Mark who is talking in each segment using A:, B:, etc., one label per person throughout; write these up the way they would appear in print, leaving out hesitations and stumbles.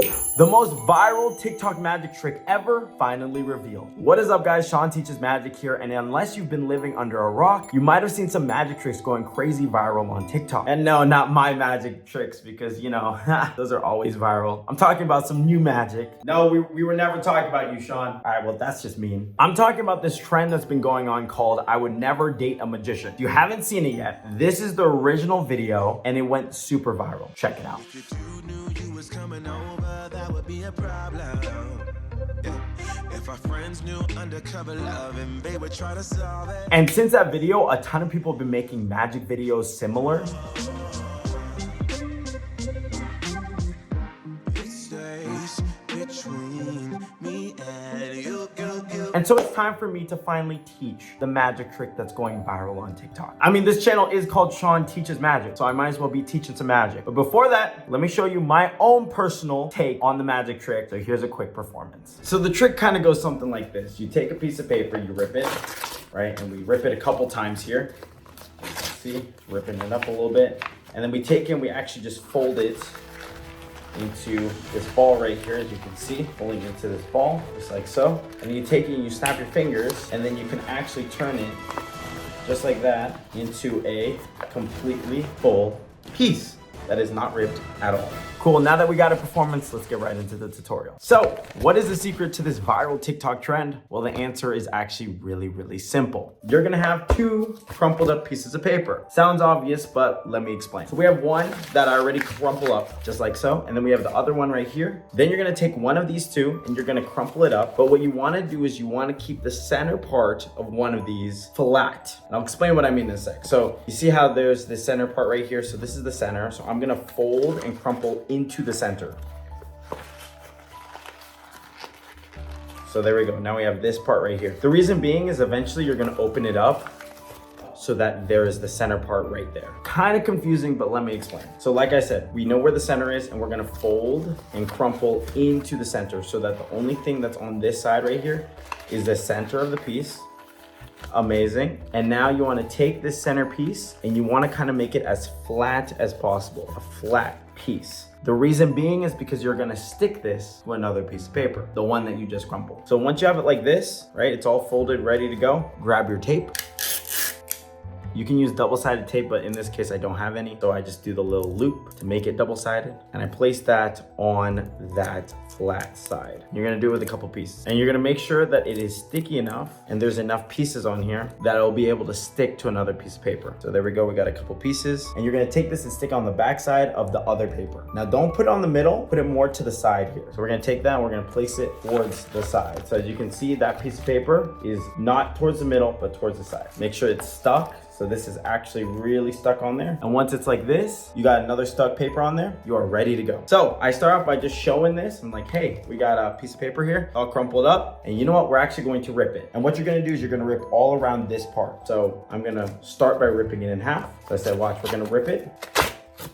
A: The most viral TikTok magic trick ever finally revealed. What is up, guys? Sean Teaches Magic here, and unless you've been living under a rock, you might have seen some magic tricks going crazy viral on TikTok. And no, not my magic tricks, because, you know, those are always viral. I'm talking about some new magic. No, we were never talking about you, Sean. All right, well, that's just mean. I'm talking about this trend that's been going on called I Would Never Date a Magician. If you haven't seen it yet, this is the original video, and it went super viral. Check it out.
B: Coming over, that would be a problem. Yeah. If our friends knew undercover love and they would try to solve it.
A: And since that video, a ton of people have been making magic videos similar.
B: It stays between me and you.
A: And so it's time for me to finally teach the magic trick that's going viral on TikTok. I mean, this channel is called Sean Teaches Magic, so I might as well be teaching some magic. But before that, let me show you my own personal take on the magic trick. So here's a quick performance. So the trick kind of goes something like this. You take a piece of paper, you rip it, right? And we rip it a couple times here. You can see, ripping it up a little bit. And then we take it and we actually just fold it into this ball right here, as you can see, folding into this ball, just like so. And then you take it and you snap your fingers, and then you can actually turn it, just like that, into a completely full piece that is not ripped at all. Cool, now that we got a performance, let's get right into the tutorial. So, what is the secret to this viral TikTok trend? Well, the answer is actually really simple. You're gonna have two crumpled up pieces of paper. Sounds obvious, but let me explain. So we have one that I already crumple up, just like so, and then we have the other one right here. Then you're gonna take one of these two and you're gonna crumple it up, but what you wanna do is you wanna keep the center part of one of these flat. And I'll explain what I mean in a sec. So, you see how there's the center part right here? So this is the center, so I'm gonna fold and crumple into the center. So there we go. Now we have this part right here. The reason being is eventually you're gonna open it up so that there is the center part right there. Kind of confusing, but let me explain. So like I said, we know where the center is and we're gonna fold and crumple into the center so that the only thing that's on this side right here is the center of the piece. Amazing. And now you want to take this center piece and you want to kind of make it as flat as possible, a flat piece. The reason being is because you're going to stick this to another piece of paper, the one that you just crumpled. So once you have it like this, right, it's all folded, ready to go, grab your tape. You can use double-sided tape, but in this case, I don't have any. So I just do the little loop to make it double-sided. And I place that on that flat side. You're gonna do it with a couple pieces. And you're gonna make sure that it is sticky enough and there's enough pieces on here that it'll be able to stick to another piece of paper. So there we go, we got a couple pieces. And you're gonna take this and stick on the back side of the other paper. Now don't put it on the middle, put it more to the side here. So we're gonna take that and we're gonna place it towards the side. So as you can see, that piece of paper is not towards the middle, but towards the side. Make sure it's stuck. So this is actually really stuck on there. And once it's like this, you got another stuck paper on there, you are ready to go. So I start off by just showing this. I'm like, hey, we got a piece of paper here, all crumpled up. And you know what? We're actually going to rip it. And what you're gonna do is you're gonna rip all around this part. So I'm gonna start by ripping it in half. So I said, watch, we're gonna rip it.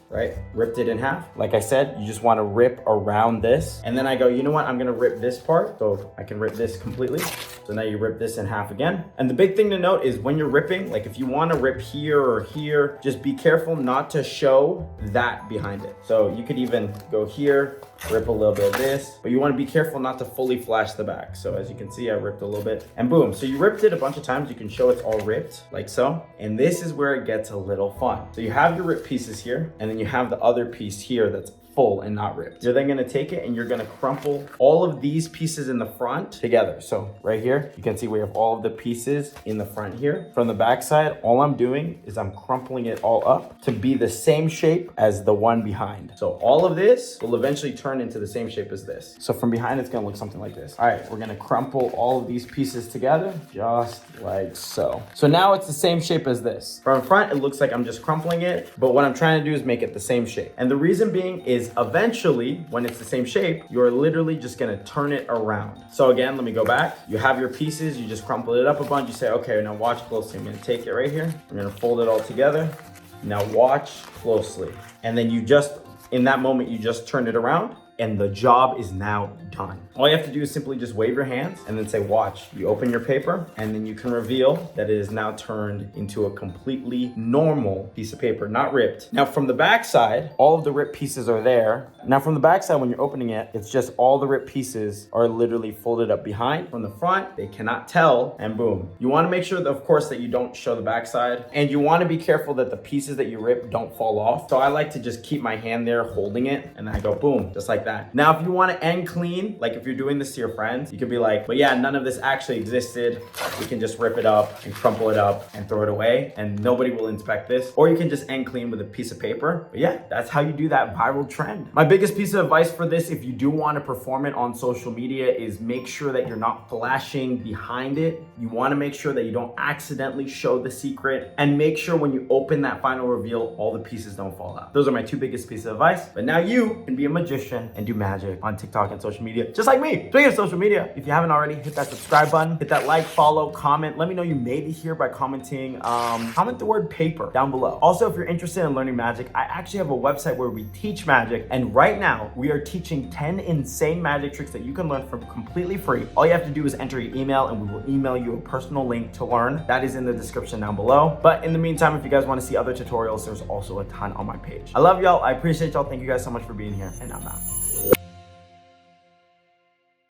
A: Right? Ripped it in half. Like I said, you just want to rip around this. And then I go, you know what? I'm going to rip this part. So I can rip this completely. So now you rip this in half again. And the big thing to note is when you're ripping, like if you want to rip here or here, just be careful not to show that behind it. So you could even go here, rip a little bit of this, but you want to be careful not to fully flash the back. So as you can see, I ripped a little bit and boom. So you ripped it a bunch of times. You can show it's all ripped like so. And this is where it gets a little fun. So you have your ripped pieces here and then you have the other piece here that's full and not ripped. You're then gonna take it and you're gonna crumple all of these pieces in the front together. So right here, you can see we have all of the pieces in the front here. From the back side, all I'm doing is I'm crumpling it all up to be the same shape as the one behind. So all of this will eventually turn into the same shape as this. So from behind, it's gonna look something like this. All right, we're gonna crumple all of these pieces together, just like so. So now it's the same shape as this. From front, it looks like I'm just crumpling it, but what I'm trying to do is make it the same shape. And the reason being is eventually, when it's the same shape, you're literally just gonna turn it around. So again, let me go back. You have your pieces, you just crumple it up a bunch. You say, okay, now watch closely. I'm gonna take it right here. I'm gonna fold it all together. Now watch closely. And then you just, in that moment, you just turn it around and the job is now ton. All you have to do is simply just wave your hands and then say, watch. You open your paper and then you can reveal that it is now turned into a completely normal piece of paper, not ripped. Now from the back side, all of the ripped pieces are there. Now from the back side, when you're opening it, it's just all the ripped pieces are literally folded up behind. From the front, they cannot tell, and boom. You wanna make sure that, of course, that you don't show the back side, and you wanna be careful that the pieces that you rip don't fall off. So I like to just keep my hand there holding it, and then I go boom, just like that. Now, if you wanna end clean, like if you're doing this to your friends, you could be like, but yeah, none of this actually existed. We can just rip it up and crumple it up and throw it away, and nobody will inspect this. Or you can just end clean with a piece of paper. But yeah, that's how you do that viral trend. My biggest piece of advice for this, if you do want to perform it on social media, is make sure that you're not flashing behind it. You want to make sure that you don't accidentally show the secret, and make sure when you open that final reveal, all the pieces don't fall out. Those are my two biggest pieces of advice. But now you can be a magician and do magic on TikTok and social media, just like me. Speaking of social media, if you haven't already, hit that subscribe button, hit that like, follow, comment. Let me know you made it here by commenting. Comment the word paper down below. Also, if you're interested in learning magic, I actually have a website where we teach magic, and right now we are teaching 10 insane magic tricks that you can learn from completely free. All you have to do is enter your email and we will email you a personal link to learn. That is in the description down below. But in the meantime, if you guys want to see other tutorials, there's also a ton on my page. I love y'all. I appreciate y'all. Thank you guys so much for being here, and I'm out.